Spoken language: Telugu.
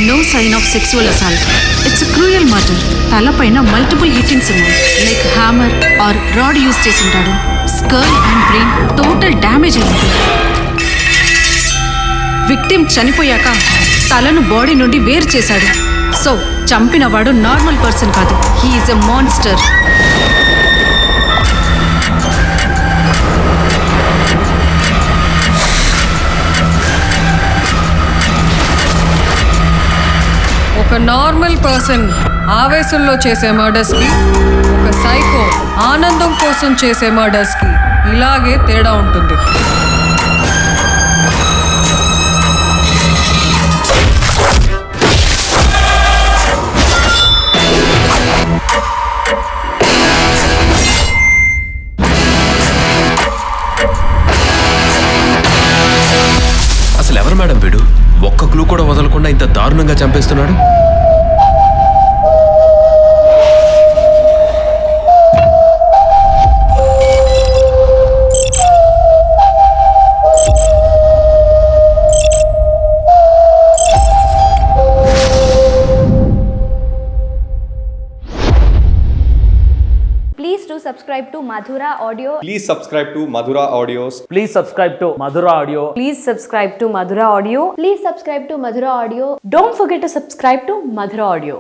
No sign of sexual assault. It's a cruel murder. తలపైన మల్టిపుల్ హిట్టింగ్స్ ఉన్నాయి. Like hammer or rod use చేసి ఉంటాడు. Skull and brain total damage అయింది. విక్టిమ్ చనిపోయాక తలను బాడీ నుండి వేరు చేశాడు. సో చంపినవాడు నార్మల్ పర్సన్ కాదు. He is a monster. ఒక నార్మల్ పర్సన్ ఆవేశంలో చేసే మర్డర్స్కి, ఒక సైకో ఆనందం కోసం చేసే మర్డర్స్కి ఇలాగే తేడా ఉంటుంది. అసలు ఎవరు మేడం వీడు? ఒక్క క్లూ కూడా వదలకుండా ఇంత దారుణంగా చంపేస్తున్నాడు. Please do subscribe to Madhura Audio. Please subscribe to Madhura Audios. Please subscribe to Madhura Audio. Please subscribe to Madhura Audio. Please subscribe to Madhura Audio. Don't forget to subscribe to Madhura Audio.